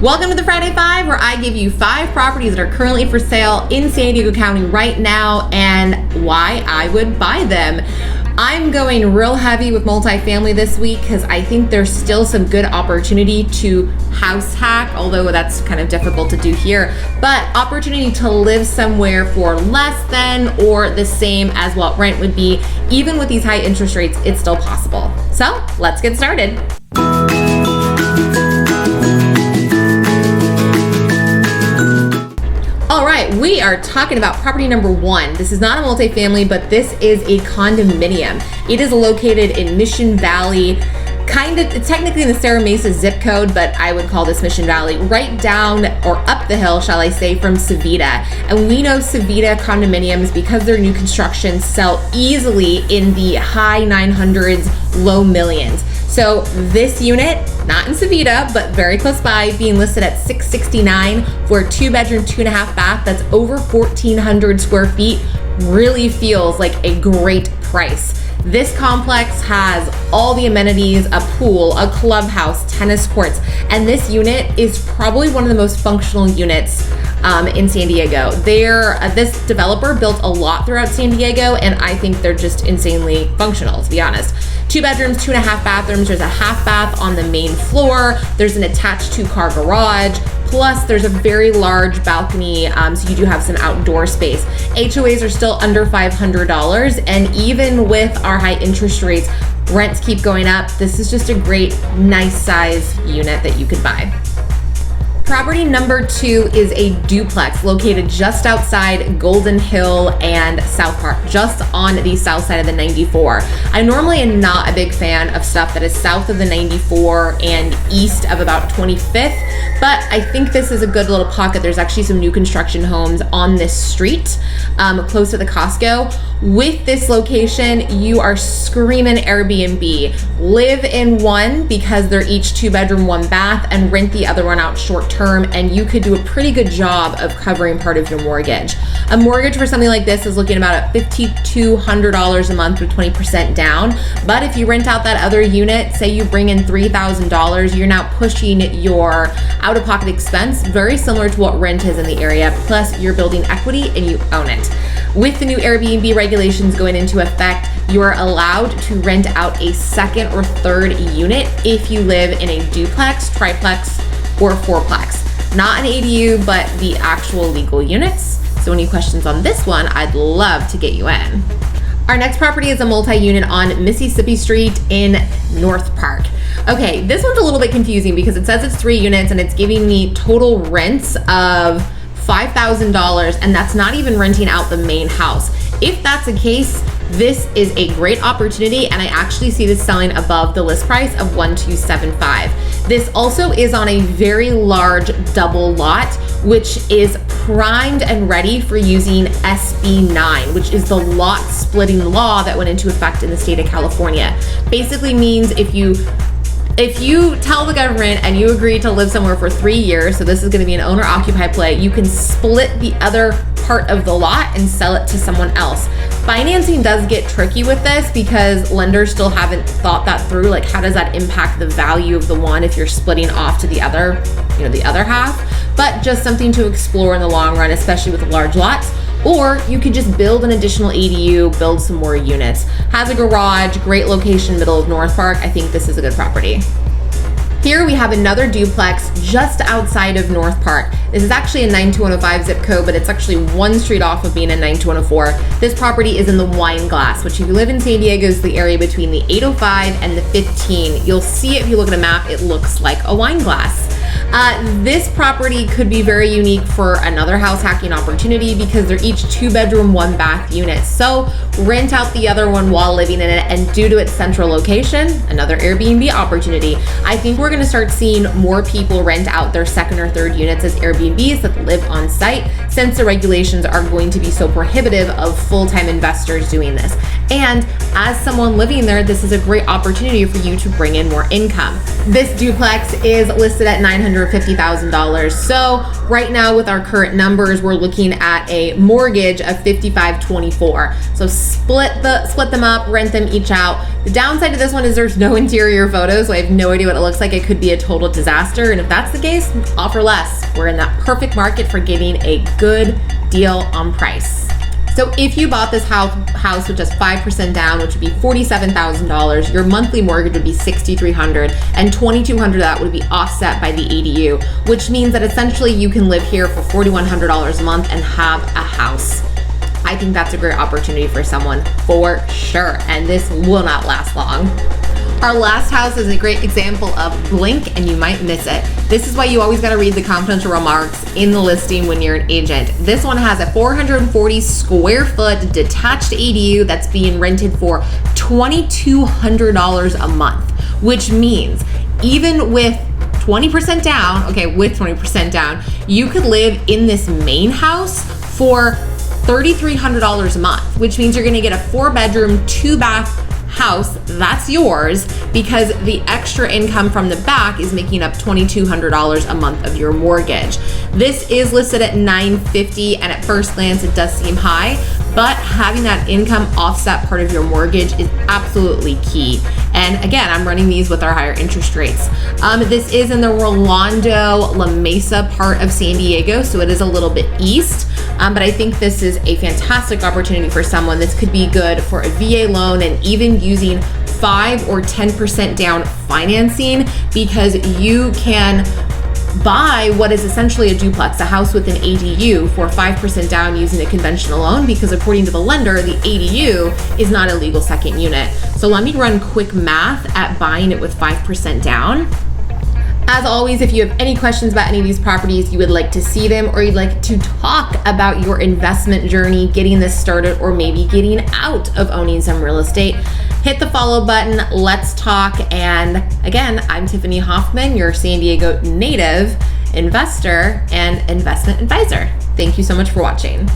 Welcome to the Friday Five, where I give you 5 properties that are currently for sale in San Diego County right now and why I would buy them. I'm going real heavy with multifamily this week because I think there's still some good opportunity to house hack, although that's kind of difficult to do here, but opportunity to live somewhere for less than or the same as what rent would be. Even with these high interest rates, it's still possible. So let's get started. All right, we are talking about property number 1. This is not a multifamily, but this is a condominium. It is located in Mission Valley, it's technically in the Serra Mesa zip code, but I would call this Mission Valley, right down or up the hill, shall I say, from Savita. And we know Savita condominiums, because they're new construction, sell easily in the high 900s, low millions. So this unit, not in Savita, but very close by, being listed at $669 for a 2-bedroom, 2.5 bath, that's over 1,400 square feet, really feels like a great price. This complex has all the amenities, a pool, a clubhouse, tennis courts, and this unit is probably one of the most functional units in San Diego. This developer built a lot throughout San Diego, and I think they're just insanely functional, to be honest. 2 bedrooms, 2.5 bathrooms. There's a half bath on the main floor. There's an attached 2-car garage. Plus, there's a very large balcony, so you do have some outdoor space. HOAs are still under $500, and even with our high interest rates, rents keep going up. This is just a great, nice size unit that you could buy. Property number 2 is a duplex located just outside Golden Hill and South Park, just on the south side of the 94. I normally am not a big fan of stuff that is south of the 94 and east of about 25th, but I think this is a good little pocket. There's actually some new construction homes on this street, close to the Costco. With this location, you are screaming Airbnb. Live in one because they're each 2-bedroom, 1 bath, and rent the other one out short term, and you could do a pretty good job of covering part of your mortgage. A mortgage for something like this is looking about at $5,200 a month with 20% down. But if you rent out that other unit, say you bring in $3,000, you're now pushing your out-of-pocket expense very similar to what rent is in the area. Plus, you're building equity and you own it. With the new Airbnb regulations going into effect, you are allowed to rent out a 2nd or 3rd unit if you live in a duplex, triplex, or 4plex. Not an ADU, but the actual legal units. So any questions on this one, I'd love to get you in. Our next property is a multi-unit on Mississippi Street in North Park. Okay, this one's a little bit confusing because it says it's 3 units and it's giving me total rents of $5,000, and that's not even renting out the main house. If that's the case, this is a great opportunity, and I actually see this selling above the list price of $1,275. This also is on a very large double lot, which is primed and ready for using SB 9, which is the lot splitting law that went into effect in the state of California. Basically means if you tell the government and you agree to live somewhere for 3 years, so this is going to be an owner-occupied play, you can split the other part of the lot and sell it to someone else. Financing does get tricky with this because lenders still haven't thought that through. Like, how does that impact the value of the one if you're splitting off to the other, the other half? But just something to explore in the long run, especially with large lots. Or you could just build an additional ADU, build some more units. Has a garage, great location, middle of North Park. I think this is a good property. Here we have another duplex just outside of North Park. This is actually a 92105 zip code, but it's actually 1 street off of being a 92104. This property is in the Wine Glass, which if you live in San Diego is the area between the 805 and the 15. You'll see it if you look at a map, it looks like a wine glass. This property could be very unique for another house hacking opportunity because they're each 2-bedroom, 1 bath units. So rent out the other one while living in it, and due to its central location, another Airbnb opportunity. I think we're gonna start seeing more people rent out their 2nd or 3rd units as Airbnbs that live on site, since the regulations are going to be so prohibitive of full-time investors doing this. And as someone living there, this is a great opportunity for you to bring in more income. This duplex is listed at $950,000. So right now with our current numbers, we're looking at a mortgage of $55,240. So split them up, rent them each out. The downside to this one is there's no interior photos, so I have no idea what it looks like. It could be a total disaster. And if that's the case, offer less. We're in that perfect market for getting a good deal on price. So if you bought this house with just 5% down, which would be $47,000, your monthly mortgage would be $6,300, and $2,200 of that would be offset by the ADU, which means that essentially you can live here for $4,100 a month and have a house. I think that's a great opportunity for someone for sure, and this will not last long. Our last house is a great example of blink and you might miss it. This is why you always gotta read the confidential remarks in the listing when you're an agent. This one has a 440 square foot detached ADU that's being rented for $2,200 a month, which means even with 20% down, with 20% down, you could live in this main house for $3,300 a month, which means you're gonna get a 4-bedroom, 2-bath house that's yours because the extra income from the back is making up $2,200 a month of your mortgage. This is listed at $950, and at first glance it does seem high, but having that income offset part of your mortgage is absolutely key. And again, I'm running these with our higher interest rates. This is in the Rolando La Mesa part of San Diego, so it is a little bit east. But I think this is a fantastic opportunity for someone. This could be good for a VA loan and even using 5 or 10% down financing, because you can buy what is essentially a duplex, a house with an ADU, for 5% down using a conventional loan, because according to the lender, the ADU is not a legal second unit. So let me run quick math at buying it with 5% down. As always, if you have any questions about any of these properties, you would like to see them, or you'd like to talk about your investment journey, getting this started, or maybe getting out of owning some real estate, hit the follow button. Let's talk. And again, I'm Tiffany Hoffman, your San Diego native investor and investment advisor. Thank you so much for watching.